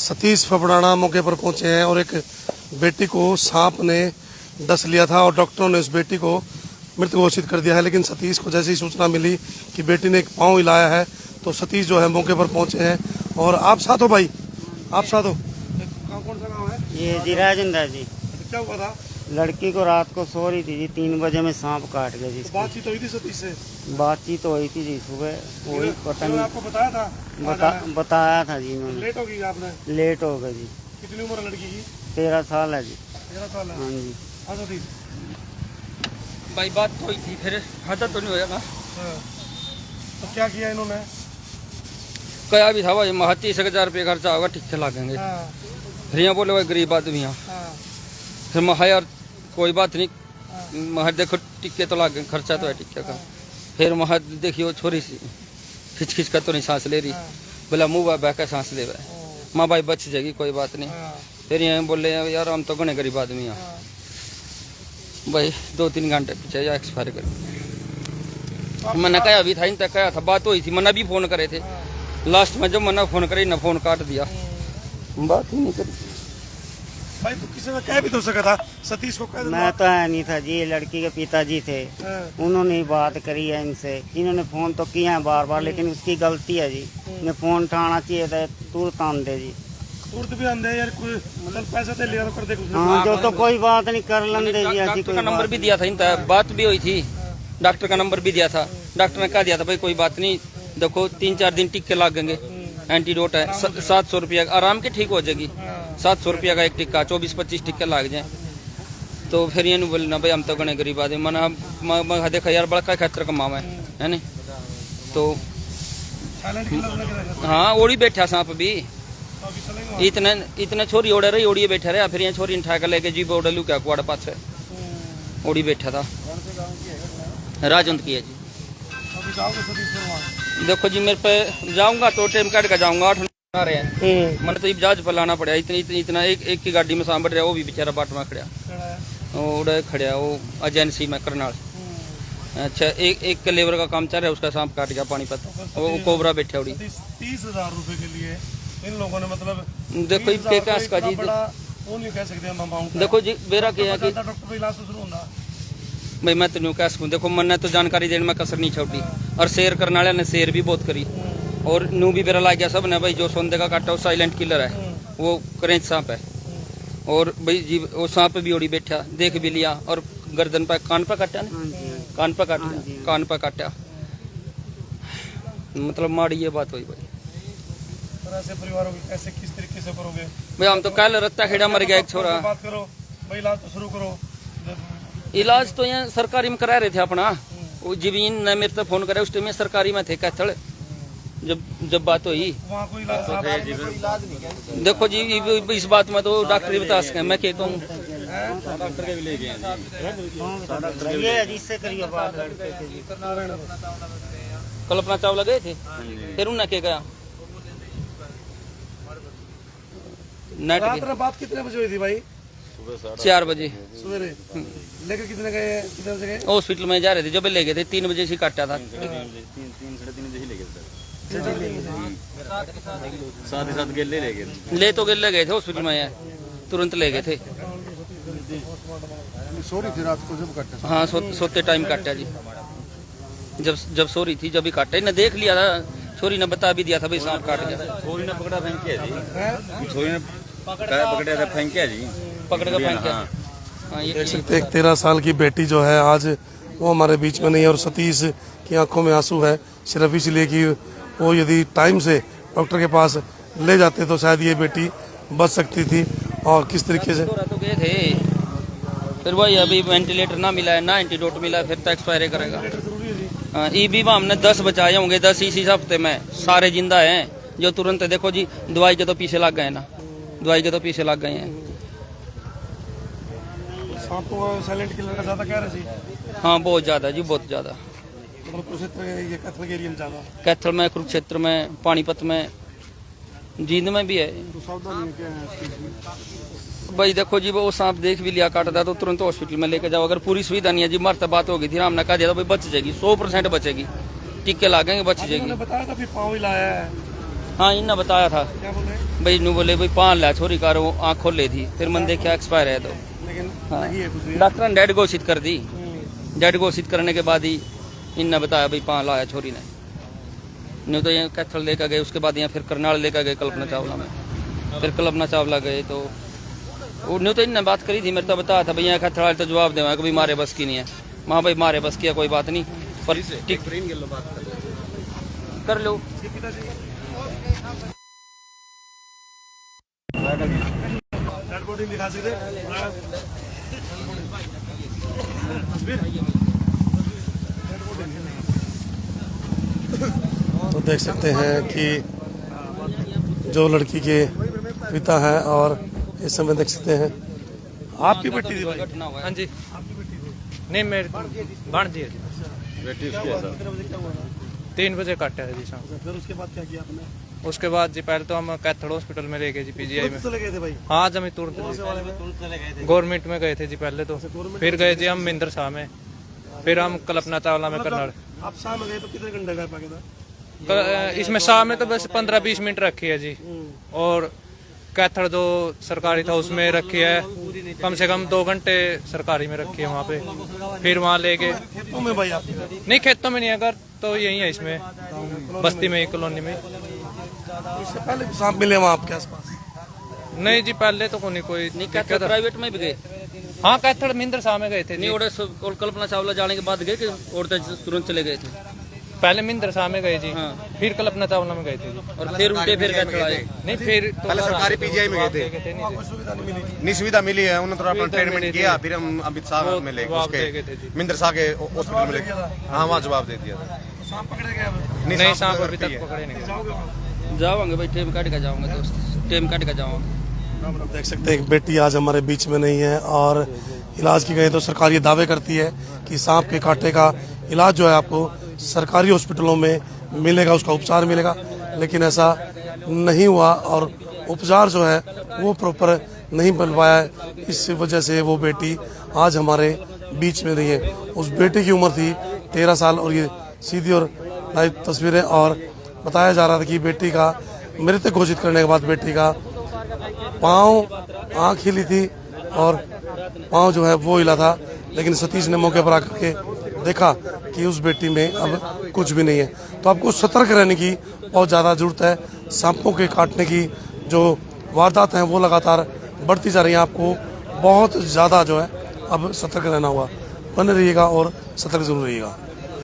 सतीश फपड़ाना मौके पर पहुंचे हैं और एक बेटी को सांप ने डस लिया था और डॉक्टरों ने उस बेटी को मृत घोषित कर दिया है। लेकिन सतीश को जैसे ही सूचना मिली कि बेटी ने एक पाँव हिलाया है तो सतीश जो है मौके पर पहुंचे हैं। और आप साथ हो भाई, आप साथ हो? कौन सा गाँव है ये जी? राजेंद्र जी। क्या हुआ था? लड़की को रात को सो रही थी जी, 3 बजे में सांप काट गया जी। बातचीत हुई थी सतीश से? बातचीत तो हुई थी जी सुबह, वही पता नहीं। आपको बताया था? बताया था जी इन्होंने। लेट हो गई आपने? लेट हो गई जी। कितनी उम्र है लड़की की? 13 साल है जी। 13 साल है। हाँ जी। हाँ सतीश भाई बात तो हुई थी, फिर हादसा तो नहीं होया ना। तो क्या किया इन्होंने? कया भी था भाई, 30,000 रुपये खर्चा होगा, ठीक से लागेंगे। फिर यहाँ बोले भाई गरीब आदमी यहाँ। फिर महा यार कोई बात नहीं, महा देखो टिक्के तो लागे, खर्चा तो है टिक्के का। फिर महा देखियो छोरी सी खिंच खिंच कर तो नहीं सांस ले रही, बोला मुँह बह के सांस ले माँ भाई बच जाएगी कोई बात नहीं। फिर यहाँ बोले यार हम तो गणे गरीब आदमी यहाँ भाई, 2-3 घंटे पीछे या एक्सपायर कर। मैंने कहा भी था, इन तक कहा था, बात हुई थी, मैंने भी फोन करे थे। लास्ट में जब मैंने फोन करे ना फोन काट दिया, बात ही नहीं करी भाई। तो किसी ने कह भी तो सका था सतीश को? मैं तो है नहीं था जी, लड़की के पिताजी थे, उन्होंने ही बात करी है इनसे। इन्होंने फोन तो किया है बार बार, लेकिन उसकी गलती है जी, इन्हें फोन उठाना चाहिए था, तुरंत आंदे जी। तुरंत भी आंदे यार, कोई मतलब पैसा दे लिया कर दे। हाँ जो तो कोई बात नहीं कर लेंगे जी। डॉक्टर का नंबर भी दिया था, इन बात भी हुई थी, डॉक्टर का नंबर भी दिया था। डॉक्टर ने कहा दिया था भाई कोई बात नहीं, देखो 3-4 दिन टिक्के लागेंगे, एंटीडोट है, 700 रुपया आराम के ठीक हो जाएगी। 700 रुपया का एक टिक्का, 24-25 टिक्के लाग जाए। तो फिर ये नहीं बोलना भाई हम तो गणे गरीब आदमी। मैंने देखा यार बड़ा खतरा का मामा है नहीं तो। हाँ ओड़ी बैठा सांप भी, इतने छोरी ओढ़े रही, ओढ़िए बैठा रहा। फिर यहाँ छोरी उठा कर लेके जीप ओढ़ लू क्या कुआड़ा पास है, ओढ़ी बैठा था। राजवंत की है जी। देखो जी मेरे पे जाऊंगा तो टाइम काट कर जाऊंगा, 8 आ रहे हैं। मैंने तो जहाज पर लाना पड़ा, इतना एक की गाड़ी में सांभ रहा, वो भी बेचारा बाट में खड़ा, उड़ा खड़ा वो एजेंसी में करनाल। अच्छा एक के लेबर का काम चल रहा है, उसका सांप काट गया पानीपत, वो कोबरा बैठा उड़ी। 30,000 रुपए के लिए इन लोगों ने मतलब देखो का जी, वो नहीं कह सकते हम अमाउंट। देखो जी मेरा क्या है कि डॉक्टर पे इलाज तो शुरू होगा भाई, मैं तो नहीं कह सकूँ। देखो मैंने तो जानकारी देने में कसर नहीं छोड़ी, और शेयर करने वाले ने शेयर भी बहुत करी, और नू भी मेरा ला गया सब ने भाई। जो सोंदे का काटा वो साइलेंट किलर है, वो करेंच सांप है। और भाई जी वो सांप भी ओड़ी बैठा, देख भी लिया, और गर्दन पे कान पे काटा ना, कान पे काटा, मतलब माड़ी ये बात हुई भाई। ऐसे परिवारों की कैसे किस तरीके से करोगे भाई? हम तो कल रत्ता खेड़ा मर गया एक छोरा। बात करो भाई, इलाज तो शुरू करो। इलाज तो यहाँ सरकारी में करा रहे थे अपना, वो जमीन ने मेरे तक फोन करे, उस टाइम में सरकारी में थे कैथल। जब बात हुई वहाँ कोई इलाज नहीं। देखो जी इस बात में तो डॉक्टर ही बता सके, मैं क्या कहूँ। डॉक्टर के भी ले गए कल्पना चावला गए थे, फिर उन्हें क्या गया नेट रात बात कितने बजे हुई थी भाई? 4 बजे सवेरे। लेकर कितने गए, कितने बजे गए? हॉस्पिटल में जा रहे थे, जब ले गए थे 3 बजे से काटा था। 3-3:30 बजे ही ले गए साथ ही साथ गेले ले गए, ले तो गए थे हॉस्पिटल में, तुरंत ले गए थे। सो रही थी रात को जब काटा? हाँ सोते टाइम काटा जी, जब सो रही थी जब ही काटा। इन्हें देख लिया था, छोरी ने बता भी दिया था भाई सांप काट गया। छोरी ने पकड़ा फेंक किया जी, छोरी ने पकड़ा था फेंक किया जी, पकड़ कर फेंक किया। हाँ ये देख सकते हैं 13 साल की बेटी जो है आज वो हमारे बीच में नहीं है, और सतीश की आंखों में आंसू है, सिर्फ इसलिए कि वो यदि टाइम से डॉक्टर के पास ले जाते तो शायद ये बेटी बच सकती थी। और किस तरीके से तो गए थे, फिर वही अभी वेंटिलेटर ना मिला है ना एंटीडोट मिला है, फिर तो एक्सपायर करेगा। हाँ ईबी में हमने 10 बचाए होंगे, 10 इसी हफ्ते में, सारे जिंदा हैं जो तुरंत। देखो जी दवाई के तो पीछे लग गए ना, दवाई के तो पीछे लग गए हैं। सांप को साइलेंट किलर का ज्यादा कह रहे थे? हाँ बहुत ज्यादा जी, बहुत ज्यादा। मतलब कैथल के एरिया में ज्यादा? कैथल में, कुरुक्षेत्र में, पानीपत में, जींद में भी है। तो सावधानी क्या है? भाई देखो जी वो सांप देख भी लिया काटता तो तुरंत हॉस्पिटल में लेके जाओ। अगर पूरी सुविधा नहीं है जी, मरता बात हो गई थी, हमने कहा दिया था भाई बच जाएगी, 100% बचेगी, टिक्के लागेंगे बच जाएगी। बताया था पाँव हिलाया है, हाँ इन्हें बताया था क्या बोल रहे हैं? भाई नू बोले भाई 5 लाख छोरी कार वो आँख खोल ली थी फिर मन देखा एक्सपायर है तो लेकिन हाँ नहीं है कुछ भी। डॉक्टर ने डेड घोषित कर दी। डेड घोषित करने के बाद ही इनने बताया भाई 5 लाख है छोरी ने। नहीं तो यहाँ कैथल लेकर गए, उसके बाद यहाँ फिर करनाल लेकर गए कल्पना चावला में, फिर कल्पना चावला गए तो वो नहीं तो इनने बात करी थी, मेरे तो बताया था भैया कैथल वाले तो जवाब देवा कभी मारे बस की नहीं है। वहाँ भाई मारे बस की है कोई बात नहीं पर ठीक कर लो। डेड बॉडी दिखा सकते तो देख सकते हैं कि जो लड़की के पिता हैं और इस समय देख सकते हैं आपकी बेटी थी भाई? घटना हुआ है। हाँ जी, नहीं मेरे भांजी है जी। बेटी उसकी है सर। कितने बजे क्या हुआ था? 3 बजे काटा है जी शाम। फिर उसके बाद क्या किया आपने? उसके बाद जी पहले तो हम कैथल हॉस्पिटल में ले गए जी पीजीआई में। चले गए थे भाई? हाँ जमी तुरंत गवर्नमेंट में गए थे जी पहले तो, फिर गए जी हम मिंदर शाह में, फिर हम कल्पना चावला में करनाल। आप शाम में गए तो कितने घंटे का पाके था? इसमें शाम में तो बस 15-20 मिनट रखी है जी, और कैथल जो सरकारी था उसमें रखी है कम से कम 2 घंटे सरकारी में रखी है वहाँ पे, फिर वहाँ ले गए। खेतों में भाई आप? नहीं खेतों में नहीं, अगर तो यही है इसमें बस्ती में ही कॉलोनी में। इससे पहले भी सांप मिले वहाँ आपके आसपास? नहीं जी पहले तो कोई नहीं कैथल प्राइवेट में भी गए हाँ कैथल मिंदर शाह में गए थे नहीं जी। और कल्पना चावला जाने के बाद गए कि औरतें तुरंत चले गए थे? पहले मिंदर शाह में गए जी, हाँ। फिर कल्पना चावला में गए थे जी। और फिर उल्टे फिर कैथल आए? नहीं फिर तो पहले सरकारी पीजीआई में गए थे। नहीं सुविधा मिली है, उन्होंने थोड़ा अपना ट्रीटमेंट किया, फिर हम अमित शाह में ले जवाब दे गए गए थे जी। उसके मिंदर शाह के हॉस्पिटल में ले गए। हाँ वहाँ जवाब दे दिया था। सांप पकड़े गए अब? नहीं सांप तो अभी घर पे तक ही है। पकड़े नहीं। जाओगे भाई टेम काट के जाओगे दोस्त, टेम काट के जाओगे। आप देख सकते हैं एक बेटी आज हमारे बीच में नहीं है और इलाज की गई तो सरकार ये दावे करती है कि सांप के कांटे का इलाज जो है आपको सरकारी हॉस्पिटलों में मिलेगा, उसका उपचार मिलेगा, लेकिन ऐसा नहीं हुआ और उपचार जो है वो प्रॉपर नहीं मिल पाया है। इस वजह से वो बेटी आज हमारे बीच में नहीं है। उस बेटी की उम्र थी 13 साल और ये सीधी और लाइव तस्वीरें, और बताया जा रहा था कि बेटी का मृत घोषित करने के बाद बेटी का पाँव आँख हिली थी और पाँव जो है वो हिला था, लेकिन सतीश ने मौके पर आकर के देखा कि उस बेटी में अब कुछ भी नहीं है। तो आपको सतर्क रहने की बहुत ज़्यादा ज़रूरत है। सांपों के काटने की जो वारदात हैं वो लगातार बढ़ती जा रही हैं। आपको बहुत ज़्यादा जो है अब सतर्क रहना होगा। बने रहिएगा और सतर्क जरूर रहिएगा।